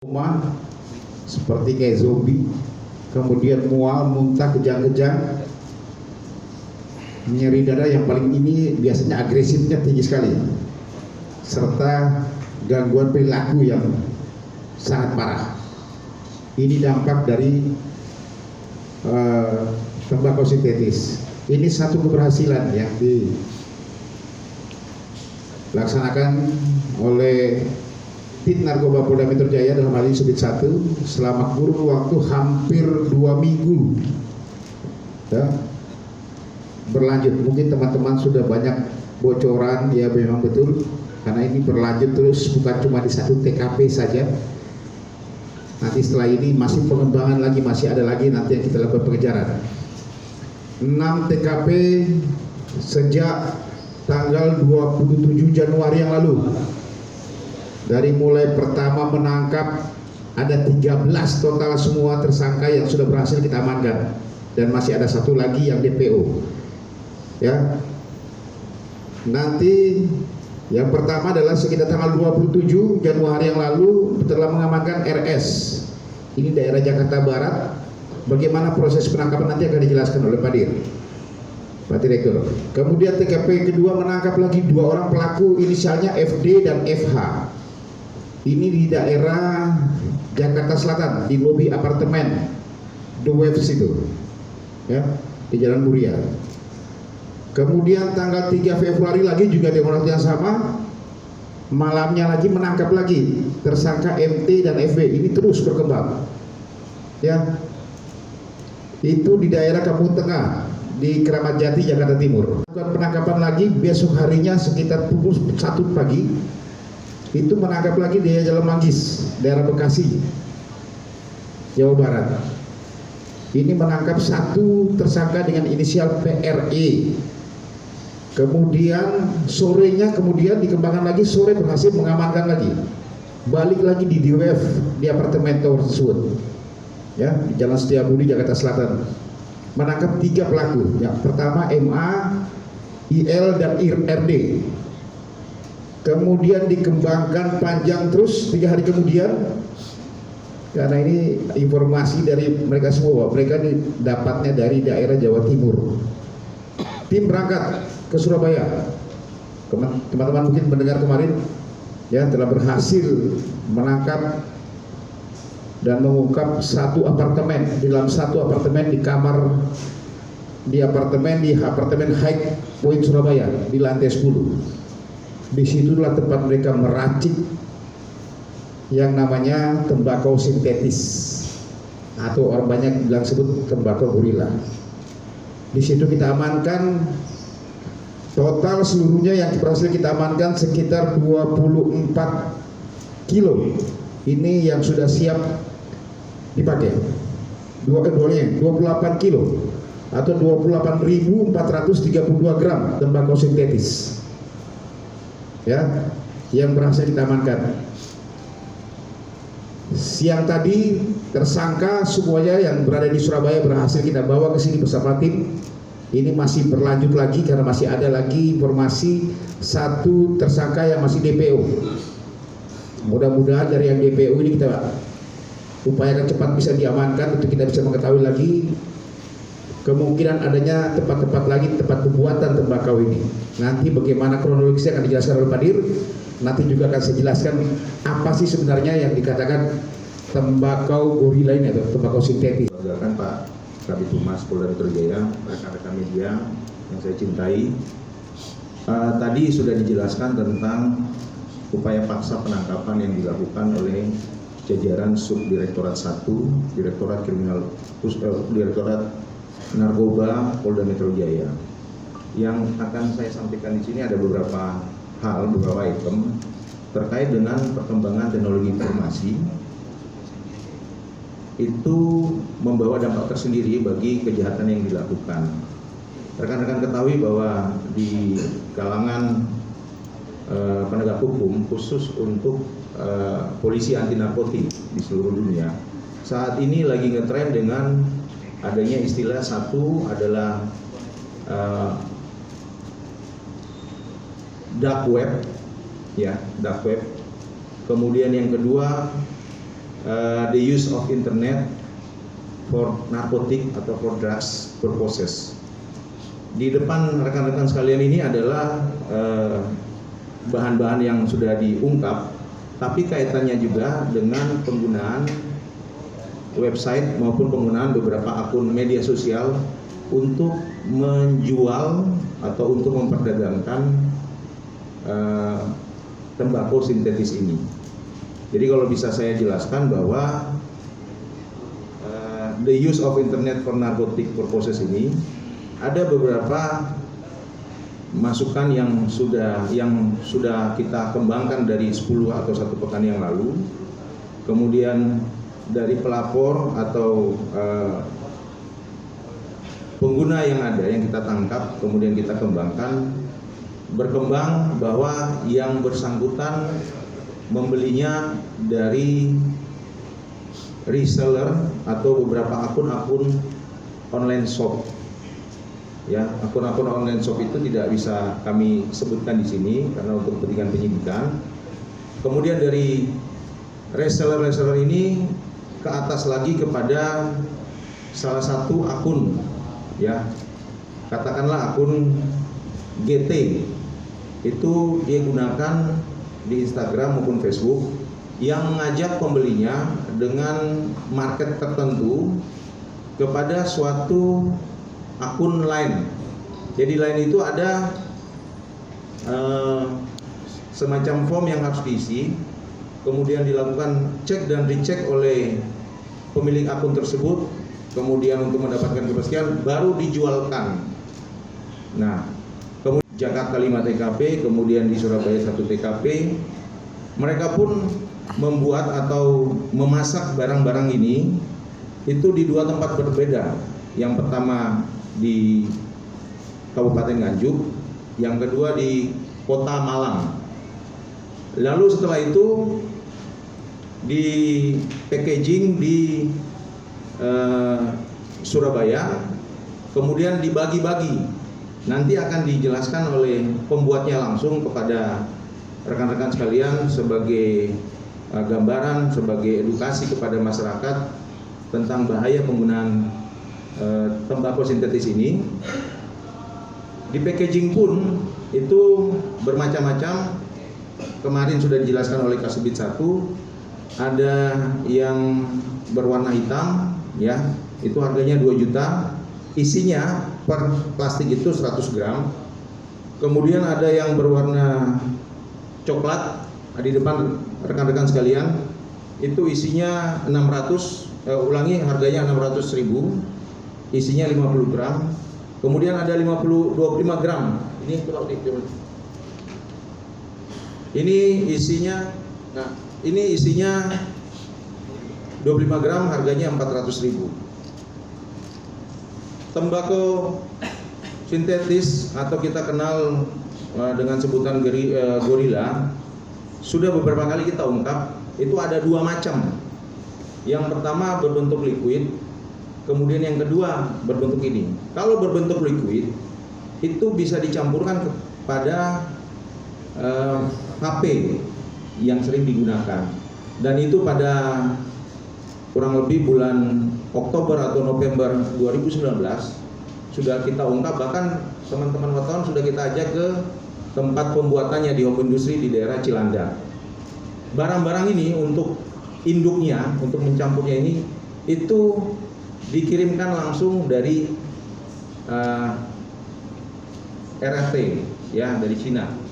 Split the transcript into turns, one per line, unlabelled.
Koma seperti kayak zombie, kemudian mual, muntah, kejang-kejang, nyeri dada yang paling ini biasanya agresifnya tinggi sekali, serta gangguan perilaku yang sangat parah. Ini dampak dari tembakau sintetis. Ini satu keberhasilan yang dilaksanakan oleh Tim Narkoba Polda Metro Jaya dalam hal ini Subdit 1 selama kurun waktu hampir 2 minggu ya, berlanjut. Mungkin teman-teman sudah banyak bocoran, ya memang betul, karena ini berlanjut terus, bukan cuma di satu TKP saja. Nanti setelah ini masih pengembangan lagi, masih ada lagi nanti yang kita lakukan pengejaran. 6 TKP sejak tanggal 27 Januari yang lalu. Dari mulai pertama menangkap ada 13 total semua tersangka yang sudah berhasil kita amankan, dan masih ada satu lagi yang DPO. Ya. Nanti yang pertama adalah sekitar tanggal 27 Januari yang lalu telah mengamankan RS. Ini daerah Jakarta Barat. Bagaimana proses penangkapan nanti akan dijelaskan oleh Pak Dir, Pak Direktur. Kemudian TKP kedua menangkap lagi 2 orang pelaku, inisialnya FD dan FH. Ini di daerah Jakarta Selatan, di lobi apartemen The Waves itu, ya, di Jalan Muria. Kemudian tanggal 3 Februari lagi juga dengan waktu yang sama, malamnya lagi menangkap lagi tersangka MT dan FB. Ini terus berkembang, ya. Itu di daerah Kampung Tengah, di Keramat Jati, Jakarta Timur. Penangkapan lagi besok harinya sekitar pukul 1 pagi. Itu menangkap lagi di Jalan Manggis, daerah Bekasi, Jawa Barat. Ini menangkap satu tersangka dengan inisial PRE. Kemudian sorenya kemudian dikembangkan lagi, sore berhasil mengamankan lagi. Balik lagi di DWF, di apartemen tersebut, ya, di Jalan Setiabudi, Jakarta Selatan. Menangkap 3 pelaku. Yang pertama MA, IL dan RD. Kemudian dikembangkan panjang terus 3 hari kemudian, karena ini informasi dari mereka semua, mereka dapatnya dari daerah Jawa Timur. Tim berangkat ke Surabaya. Teman-teman mungkin mendengar kemarin, ya, telah berhasil menangkap dan mengungkap satu apartemen. Di dalam satu apartemen, di kamar di apartemen High Point Surabaya di lantai 10. Disitulah tempat mereka meracik yang namanya tembakau sintetis, atau orang banyak bilang sebut tembakau gorila. Di situ kita amankan total seluruhnya yang berhasil kita amankan sekitar 24 kilo. Ini yang sudah siap dipakai. 28 kilo atau 28.432 gram tembakau sintetis, ya, yang berhasil kita amankan. Siang tadi tersangka semuanya yang berada di Surabaya berhasil kita bawa ke sini bersama tim. Ini masih berlanjut lagi karena masih ada lagi informasi satu tersangka yang masih DPO. Mudah-mudahan dari yang DPO ini kita upayakan cepat bisa diamankan untuk kita bisa mengetahui lagi kemungkinan adanya tempat-tempat lagi tempat pembuatan tembakau ini. Nanti bagaimana kronologisnya akan dijelaskan oleh Pak Dir. Nanti juga akan saya jelaskan apa sih sebenarnya yang dikatakan tembakau gorila ini atau tembakau sintetis.
Silakan Pak Kabid Humas Polda Metro Jaya, rekan-rekan media yang saya cintai. Tadi sudah dijelaskan tentang upaya paksa penangkapan yang dilakukan oleh jajaran Subdirektorat 1, Direktorat Narkoba Polda Metro Jaya. Yang akan saya sampaikan di sini ada beberapa hal, beberapa item terkait dengan perkembangan teknologi informasi. Itu membawa dampak tersendiri bagi kejahatan yang dilakukan. Rekan-rekan ketahui bahwa di kalangan penegak hukum, khusus untuk polisi anti narkotik di seluruh dunia, saat ini lagi ngetren dengan adanya istilah, satu adalah dark web, ya, dark web. Kemudian yang kedua the use of internet for narcotic atau for drugs purposes. Di depan rekan-rekan sekalian ini adalah bahan-bahan yang sudah diungkap, tapi kaitannya juga dengan penggunaan website maupun penggunaan beberapa akun media sosial untuk menjual atau untuk memperdagangkan tembakau sintetis ini. Jadi kalau bisa saya jelaskan bahwa the use of internet for narcotic purposes ini ada beberapa masukan yang sudah kita kembangkan dari 10 atau 1 pekan yang lalu. Kemudian dari pelapor atau pengguna yang ada yang kita tangkap, kemudian kita kembangkan, berkembang bahwa yang bersangkutan membelinya dari reseller atau beberapa akun-akun online shop. Ya, akun-akun online shop itu tidak bisa kami sebutkan di sini karena untuk kepentingan penyidikan. Kemudian dari reseller ini ke atas lagi kepada salah satu akun, ya, katakanlah akun GT, itu dia gunakan di Instagram maupun Facebook yang mengajak pembelinya dengan market tertentu kepada suatu akun lain. Jadi lain itu ada semacam form yang harus diisi, kemudian dilakukan cek dan dicek oleh pemilik akun tersebut, kemudian untuk mendapatkan kepastian baru dijualkan. Nah, kemudian Jakarta 5 TKP, kemudian di Surabaya 1 TKP, mereka pun membuat atau memasak barang-barang ini itu di 2 tempat berbeda. Yang pertama di Kabupaten Nganjuk, yang kedua di Kota Malang. Lalu setelah itu di packaging di Surabaya, kemudian dibagi-bagi. Nanti akan dijelaskan oleh pembuatnya langsung kepada rekan-rekan sekalian sebagai gambaran, sebagai edukasi kepada masyarakat tentang bahaya penggunaan tembakau sintetis ini. Di packaging pun itu bermacam-macam. Kemarin sudah dijelaskan oleh Kasubit 1, ada yang berwarna hitam, ya, itu harganya 2 juta. Isinya per plastik itu 100 gram. Kemudian ada yang berwarna coklat, di depan rekan-rekan sekalian, itu isinya 600, harganya 600.000. Isinya 50 gram. Kemudian ada 25 gram. Ini isinya, nah, ini isinya 25 gram, harganya 400.000. Tembakau sintetis atau kita kenal dengan sebutan gorila sudah beberapa kali kita ungkap. Itu ada 2 macam. Yang pertama berbentuk liquid, kemudian yang kedua berbentuk ini. Kalau berbentuk liquid itu bisa dicampurkan kepada HP yang sering digunakan, dan itu pada kurang lebih bulan Oktober atau November 2019 sudah kita ungkap. Bahkan teman-teman wartawan sudah kita ajak ke tempat pembuatannya di home industry di daerah Cilandak. Barang-barang ini untuk induknya, untuk mencampurnya ini, itu dikirimkan langsung dari RRT, ya, dari Cina.